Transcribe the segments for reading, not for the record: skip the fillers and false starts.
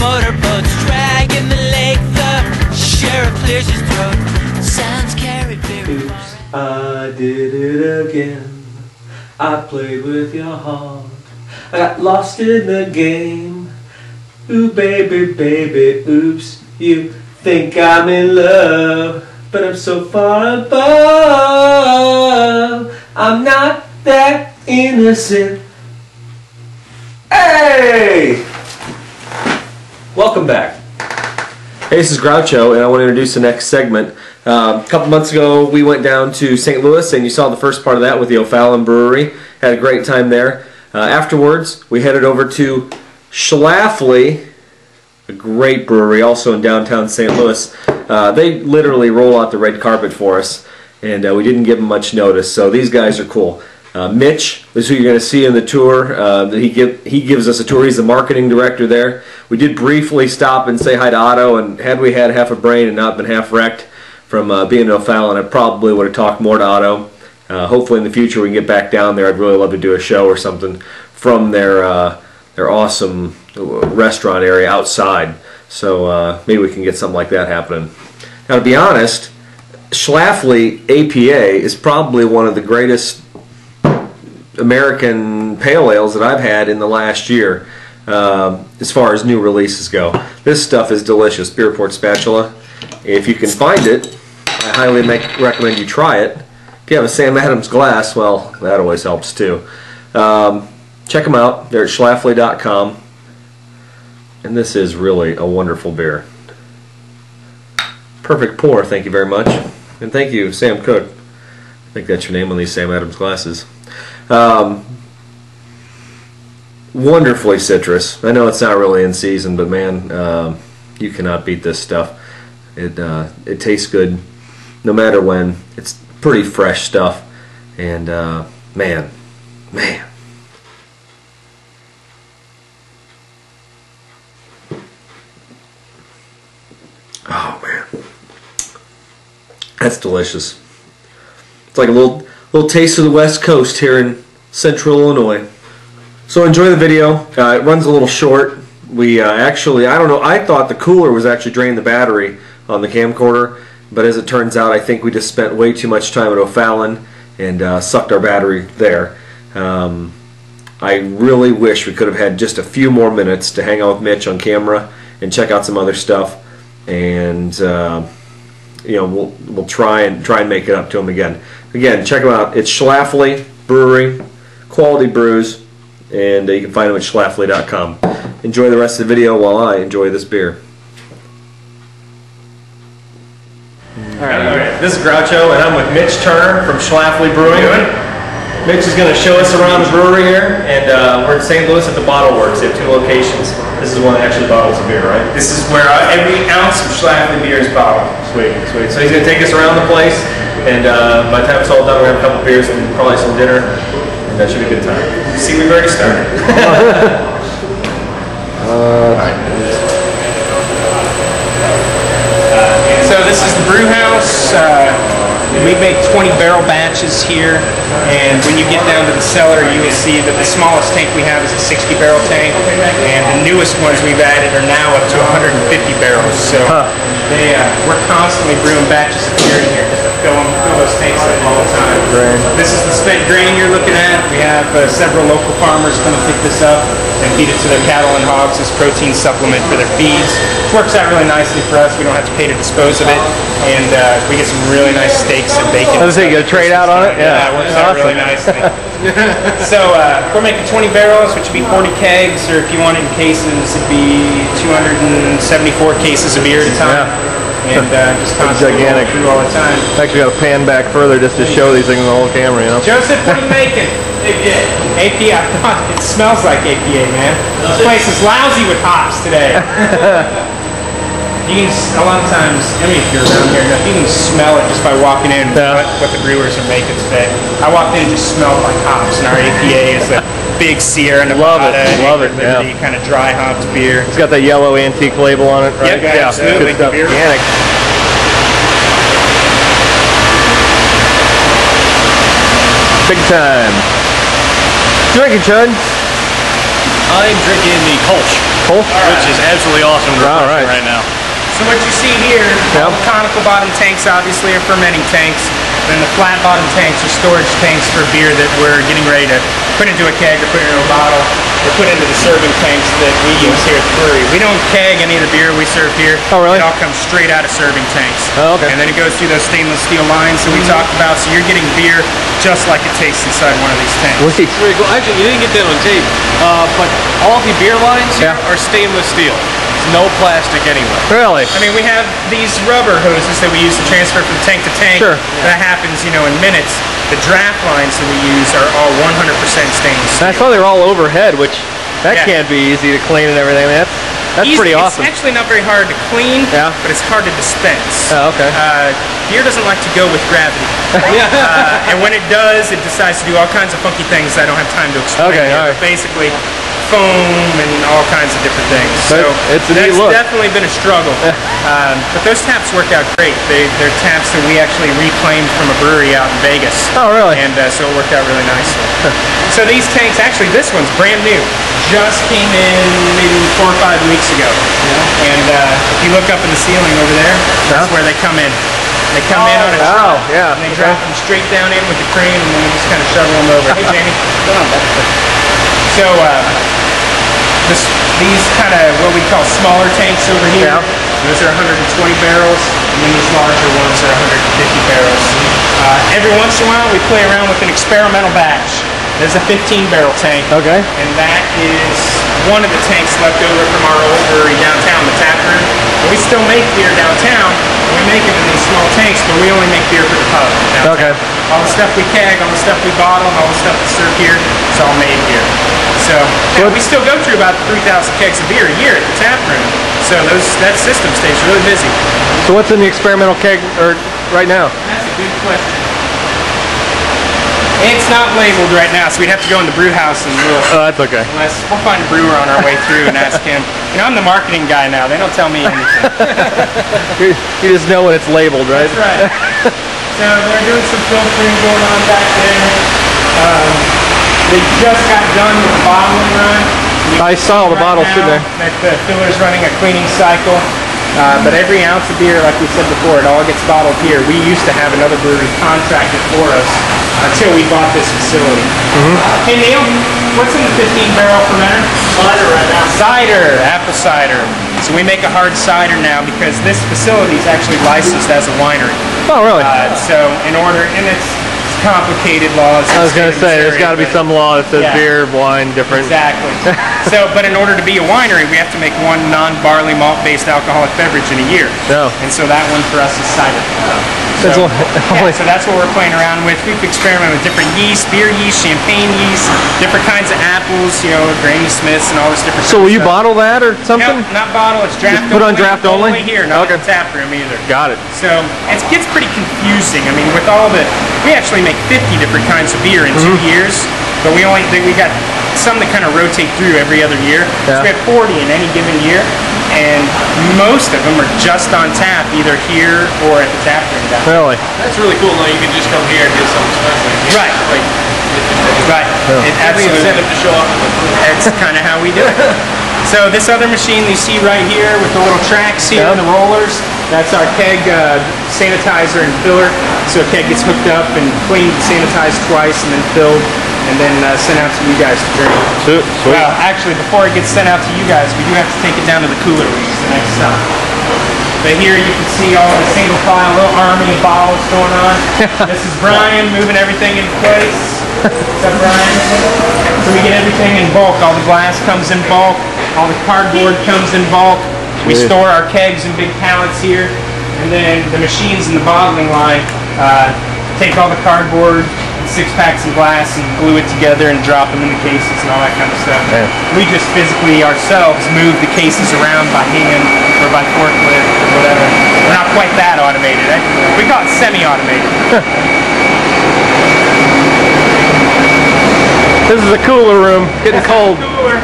Motorboats dragging the lake, the sheriff clears his throat. Sounds carried very far. Oops, I did it again. I played with your heart. I got lost in the game. Ooh, baby, baby, oops. You think I'm in love, but I'm so far above. I'm not that innocent. Hey! Welcome back. Hey, this is Groucho, and I want to introduce the next segment. A couple months ago, we went down to St. Louis, and you saw the first part of that with the O'Fallon Brewery. Had a great time there. Afterwards, we headed over to Schlafly, a great brewery, also in downtown St. Louis. They literally roll out the red carpet for us, and we didn't give them much notice, so these guys are cool. Mitch is who you're going to see in the tour. He gives us a tour. He's the marketing director there. We did briefly stop and say hi to Otto, and had we had half a brain and not been half wrecked from being in O'Fallon, I probably would have talked more to Otto. Hopefully in the future we can get back down there. I'd really love to do a show or something from their awesome restaurant area outside. So maybe we can get something like that happening. Now, to be honest, Schlafly APA is probably one of the greatest American pale ales that I've had in the last year, as far as new releases go. This stuff is delicious. Beer Port Spatula. If you can find it, I highly recommend you try it. If you have a Sam Adams glass, well, that always helps too. Check them out. They're at schlafly.com, and this is really a wonderful beer. Perfect pour, thank you very much. And thank you, Sam Cook. I think that's your name on these Sam Adams glasses. Wonderfully citrus. I know it's not really in season, but man, you cannot beat this stuff. It tastes good no matter when. It's pretty fresh stuff, and man. Oh man, that's delicious. It's like a little taste of the West Coast here in Central Illinois. So enjoy the video. It runs a little short. We actually, I don't know, I thought the cooler was actually draining the battery on the camcorder, but as it turns out, I think we just spent way too much time at O'Fallon and sucked our battery there. I really wish we could have had just a few more minutes to hang out with Mitch on camera and check out some other stuff, and you know, we'll try and make it up to him again. Again, check them out. It's Schlafly Brewery, quality brews, and you can find them at schlafly.com. Enjoy the rest of the video while I enjoy this beer. Alright, this is Groucho, and I'm with Mitch Turner from Schlafly Brewing. Mitch is going to show us around the brewery here, and we're in St. Louis at the Bottle Works. They have two locations. This is one that actually bottles of beer, right? This is where every ounce of Schlafly beer is bottled. Sweet, sweet. So he's going to take us around the place, and by the time it's all done, we're going to have a couple beers and probably some dinner, and that should be a good time. See, we've already started. So this is the brew house. We make 20 barrel batches here, and when you get down to the cellar, you will see that the smallest tank we have is a 60 barrel tank, and the newest ones we've added are now up to 150 barrels. So we're constantly brewing batches of beer in here just to fill those tanks up all the time. This is the spent grain you're looking at. We have several local farmers come and pick this up and feed it to their cattle and hogs as protein supplement for their feeds. Which works out really nicely for us. We don't have to pay to dispose of it, and we get some really nice steaks and bacon. I was saying, you get a trade out on it? Yeah, it works out really nicely. So we're making 20 barrels, which would be 40 kegs, or if you want it in cases, it'd be 274 cases of beer at a time. Yeah. And just constantly gigantic through all the time. Actually, got to pan back further just to show these things on the whole camera, you know. Joseph, what are you making? APA. It smells like APA, man. This place is lousy with hops today. You can, a lot of times, I mean, if you're around here enough, you can smell it just by walking in what the brewers are making today. I walked in and just smelled like hops, and our APA is a big Sierra Nevada, love it, Liberty, kind of dry hopped beer. It's got that yellow antique label on it, right? Yep, absolutely. Good stuff. Organic. Big time. Drinking, Chud? I'm drinking the Kolsch, which is absolutely awesome right now. So what you see here, all the conical bottom tanks obviously are fermenting tanks. Then the flat bottom tanks are storage tanks for beer that we're getting ready to put into a keg or put into a bottle or put into the serving tanks that we use here at the brewery. We don't keg any of the beer we serve here. Oh, really? It all comes straight out of serving tanks. Oh, okay. And then it goes through those stainless steel lines that we talked about. So you're getting beer just like it tastes inside one of these tanks. It's really cool. Actually, you didn't get that on tape, but all the beer lines here are stainless steel. No plastic anywhere. Really? I mean, we have these rubber hoses that we use to transfer from tank to tank. Sure. That happens, you know, in minutes. The draft lines that we use are all 100% stainless steel. I saw they were all overhead, which that can't be easy to clean and everything. I mean, that's pretty awesome. It's actually not very hard to clean, but it's hard to dispense. Oh, okay. Beer doesn't like to go with gravity. And when it does, it decides to do all kinds of funky things I don't have time to explain. Okay, all right. But basically, foam and all kinds of different things. But so it's a neat look. Definitely been a struggle. But those taps work out great. They're taps that we actually reclaimed from a brewery out in Vegas. Oh, really? And so it worked out really nicely. So these tanks, actually this one's brand new. Just came in maybe 4 or 5 weeks ago. And if you look up in the ceiling over there, that's where they come in. They come in on a truck, and they drop them straight down in with the crane, and then we just kind of shovel them over. Hey, Jamie. So these kind of what we call smaller tanks over here, those are 120 barrels, and then these larger ones are 150 barrels. Every once in a while, we play around with an experimental batch. There's a 15-barrel tank, and that is one of the tanks left over from our old brewery downtown, the tap room. We still make beer downtown, and we make it in these small tanks, but we only make beer for the pub downtown. All the stuff we keg, all the stuff we bottle, all the stuff we serve here, it's all made here. So we still go through about 3,000 kegs of beer a year at the tap room. So that system stays really busy. So what's in the experimental keg right now? That's a good question. It's not labeled right now, so we'd have to go in the brew house and look. Oh, that's okay. We'll find a brewer on our way through and ask him. You know, I'm the marketing guy now. They don't tell me anything. You just know when it's labeled, right? That's right. So they're doing some filtering going on back there. They just got done with the bottling run. I saw the bottle sitting there. The filler's running a cleaning cycle. But every ounce of beer, like we said before, it all gets bottled here. We used to have another brewery contract it for us until we bought this facility. Hey Neil, what's in the 15-barrel fermenter? Cider right now. Cider, apple cider. So we make a hard cider now because this facility is actually licensed as a winery. Oh, really? So in order, and it's complicated laws. I was going to say, there's got to be some law that says beer, wine, different. Exactly. But in order to be a winery, we have to make one non-barley malt-based alcoholic beverage in a year. And so that one for us is cider. So that's what we're playing around with. We've experimented with different yeast, beer yeast, champagne yeast, different kinds of apples, you know, Granny Smiths and all this different So will you stuff. bottle that or something? No, not bottle, it's draft Just put on draft only? here, not in the tap room either. Got it. So it gets pretty confusing. I mean, with all we actually make 50 different kinds of beer in 2 years, but we got some that kind of rotate through every other year. So we have 40 in any given year, and most of them are just on tap, either here or at the tap room down. Really? That's really cool. Now you can just come here and get something special. Right. Right. It Every absolutely incentive to show up. That's kind of how we do it. So this other machine you see right here with the little tracks here and the rollers, that's our keg sanitizer and filler. So a keg gets hooked up and cleaned, sanitized twice, and then filled, and then sent out to you guys to drink. Sweet. Well, actually, before it gets sent out to you guys, we do have to take it down to the cooler, which is the next stop. But here you can see all the single file, little army of bottles going on. This is Brian moving everything into place. What's up, Brian? So we get everything in bulk. All the glass comes in bulk. All the cardboard comes in bulk. We store our kegs in big pallets here. And then the machines in the bottling line take all the cardboard and 6-packs in glass and glue it together and drop them in the cases and all that kind of stuff. Yeah. We just physically ourselves move the cases around by hand or by forklift or whatever. We're not quite that automated. We call it semi-automated. This is a cooler room. Getting cold. Cooler.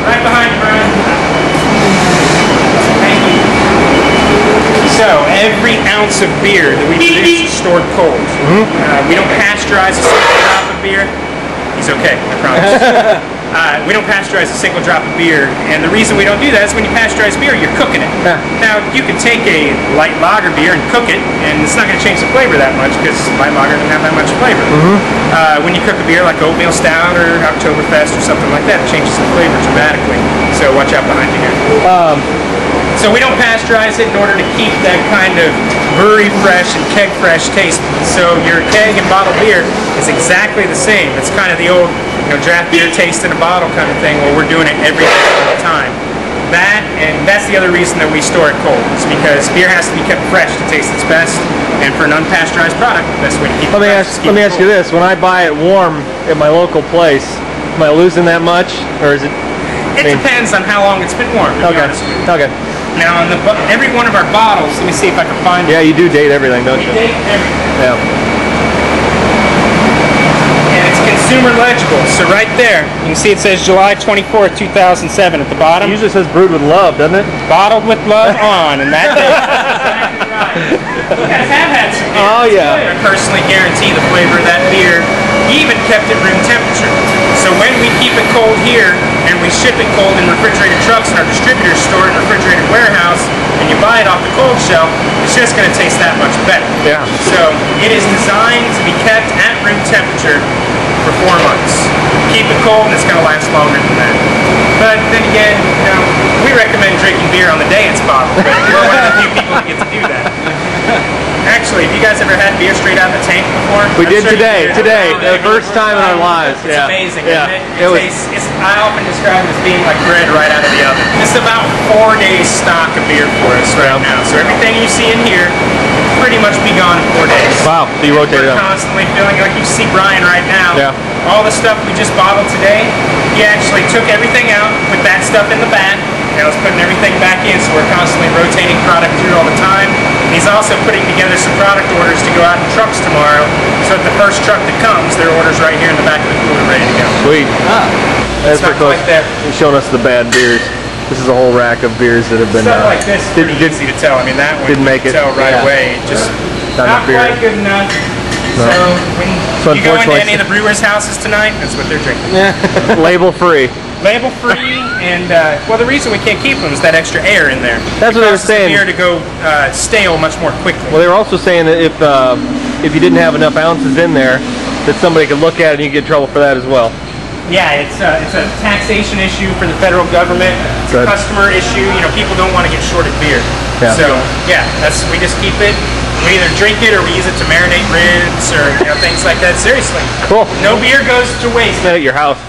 Right behind you, Brian. Thank you. So, every ounce of beer that we produce is stored cold. We don't pasteurize a single drop of beer. He's okay, I promise. We don't pasteurize a single drop of beer, and the reason we don't do that is when you pasteurize beer, you're cooking it. Yeah. Now, you can take a light lager beer and cook it, and it's not going to change the flavor that much because light lager doesn't have that much flavor. When you cook a beer like oatmeal stout or Oktoberfest or something like that, it changes the flavor dramatically. So watch out behind you here. So we don't pasteurize it in order to keep that kind of brewery fresh and keg fresh taste. So your keg and bottled beer is exactly the same. It's kind of the old, draft beer taste in a bottle kind of thing, where we're doing it every day all the time. That's the other reason that we store it cold. It's because beer has to be kept fresh to taste its best, and for an unpasteurized product, the best way to keep it fresh is keep it cold. Let me ask you this: when I buy it warm at my local place, am I losing that much, or is it? It depends on how long it's been warm. To be honest with you. Okay. Now, on every one of our bottles, let me see if I can find it. Yeah, you do date everything, don't you? We date everything. Yeah. And it's consumer legible. So right there, you can see it says July 24th, 2007 at the bottom. It usually says brewed with love, doesn't it? Bottled with love on, and that day. Exactly right. You guys have had some beer. Oh, yeah. I personally guarantee the flavor of that beer. He even kept it room temperature. So when we keep it cold here, and we ship it cold in refrigerated trucks, and our distributors store it in a refrigerated warehouse, and you buy it off the cold shelf, it's just going to taste that much better. Yeah. So it is designed to be kept at room temperature for 4 months. Keep it cold, and it's going to last longer than that. But then again, we recommend drinking beer on the day it's bottled, but we're one of the few people that get to do that. Actually, have you guys ever had beer straight out of the tank before? We did today, the first time in our lives. It's amazing, yeah. isn't it? I often describe it as being like bread right out of the oven. It's about 4 days stock of beer for us right now. So everything you see in here will pretty much be gone in 4 days. Wow, so you rotate it We're up. constantly filling, like you see Brian right now. Yeah. All the stuff we just bottled today, he actually took everything out, put that stuff in the back, and was putting everything back in, so we're constantly rotating product through all the time. And he's also putting together some product orders to go out in trucks tomorrow, so that the first truck that comes, their order's right here in the back of the cooler ready to go. Sweet. It's not quite there. You're showing us the bad beers. This is a whole rack of beers that have been Stuff like this is pretty easy to tell. I mean, that one didn't make you it. can tell right away. Just not quite good enough. No. So when you go into any of the brewers' houses tonight, that's what they're drinking. Label free. Label free, and well, the reason we can't keep them is that extra air in there. That's what they were saying. The beer to go stale much more quickly. Well, they were also saying that if you didn't have enough ounces in there, that somebody could look at it and you get in trouble for that as well. Yeah, it's a taxation issue for the federal government. It's a customer issue. People don't want to get shorted beer. Yeah. So yeah, we just keep it. We either drink it or we use it to marinate ribs or things like that. Seriously. Cool. No beer goes to waste. At your house.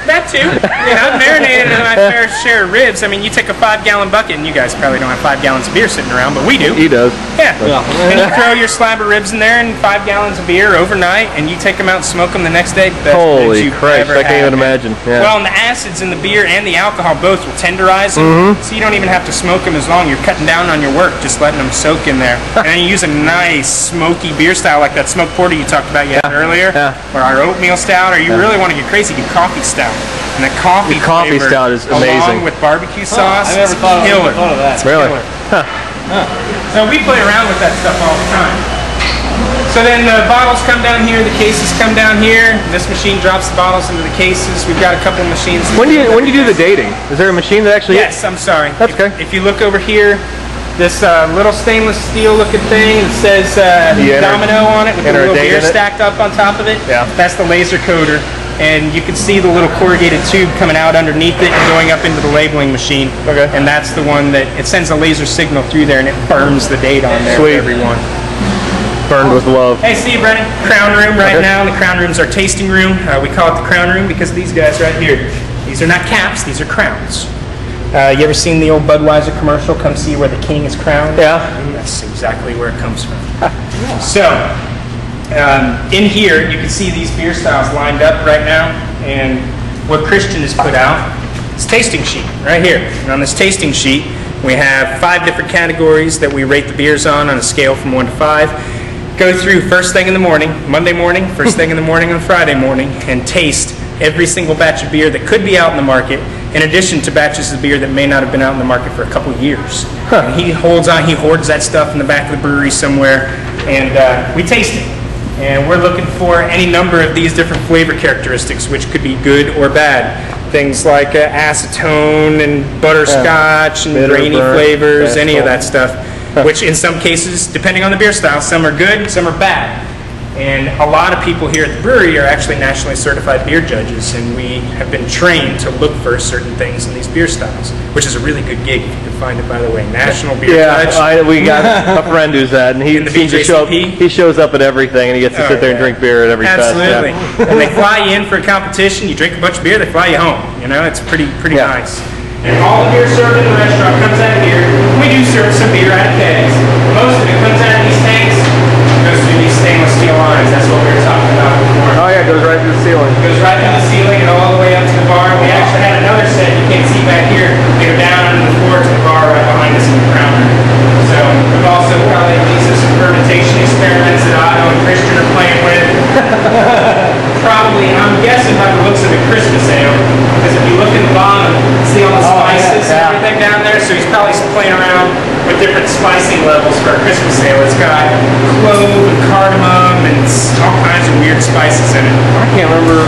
That too. I've marinated my fair share of ribs. I mean, you take a 5-gallon bucket, and you guys probably don't have 5 gallons of beer sitting around, but we do. He does. Yeah. And you throw your slab of ribs in there and 5 gallons of beer overnight, and you take them out and smoke them the next day. Best Holy you've Christ, ever I can't had, even man. imagine. Yeah. Well, and the acids in the beer and the alcohol both will tenderize them, so you don't even have to smoke them as long. You're cutting down on your work, just letting them soak in there. And then you use a nice smoky beer style like that smoked porter you talked about earlier, or our oatmeal stout, or you really want to get crazy, do coffee stout. And the coffee stout is amazing. Along with barbecue sauce, I never thought of that. Really? So we play around with that stuff all the time. So then the bottles come down here, the cases come down here. This machine drops the bottles into the cases. We've got a couple of machines. When do you do the dating? Is there a machine that actually? Yes, I'm sorry. That's okay. If you look over here, this little stainless steel looking thing that says Domino on it with a little beer stacked up on top of it. Yeah. That's the laser coder. And you can see the little corrugated tube coming out underneath it and going up into the labeling machine. Okay. And that's the one that it sends a laser signal through there and it burns the date on there for everyone. Burned with love. Hey, see you, Brennan. Crown room right now. The crown room's our tasting room. We call it the crown room because of these guys right here. These are not caps, these are crowns. You ever seen the old Budweiser commercial, Come See Where the King is Crowned? Yeah. That's exactly where it comes from. So, In here, you can see these beer styles lined up right now, and what Christian has put out is tasting sheet right here. And on this tasting sheet, we have 5 different categories that we rate the beers on a scale from 1 to 5. Go through first thing in the morning, Monday morning, first thing in the morning on Friday morning, and taste every single batch of beer that could be out in the market, in addition to batches of beer that may not have been out in the market for a couple years. And he hoards that stuff in the back of the brewery somewhere, and we taste it. And we're looking for any number of these different flavor characteristics, which could be good or bad. Things like acetone and butterscotch and grainy flavors, any of that stuff. Which in some cases, depending on the beer style, some are good, some are bad. And a lot of people here at the brewery are actually nationally certified beer judges, and we have been trained to look for certain things in these beer styles, which is a really good gig if you can find it, by the way. National beer judge. We got a friend who's that, and he seems to show up. He shows up at everything, and he gets to sit there and drink beer at every fest. Absolutely. And they fly you in for a competition. You drink a bunch of beer, they fly you home. You know, it's pretty nice. And all the beer served in the restaurant comes out of here. We do serve some beer out of kegs. Most of it comes out of these tanks. Goes through these stainless steel lines. That's what we were talking about before. Oh yeah, it goes right through the ceiling. It goes right through the ceiling and all the way up to the bar. We actually had another set you can't see back here. They go down into the floor to the bar right behind us in the counter. So we've also probably these are some fermentation experiments that Otto and Christian are playing with. Probably, I'm guessing by the looks of the Christmas ale, because if you look in the bottom, see all the spices and everything down there. So he's probably playing around with different spicing levels for a Christmas ale. It's got clove and cardamom and all kinds of weird spices in it. I can't remember.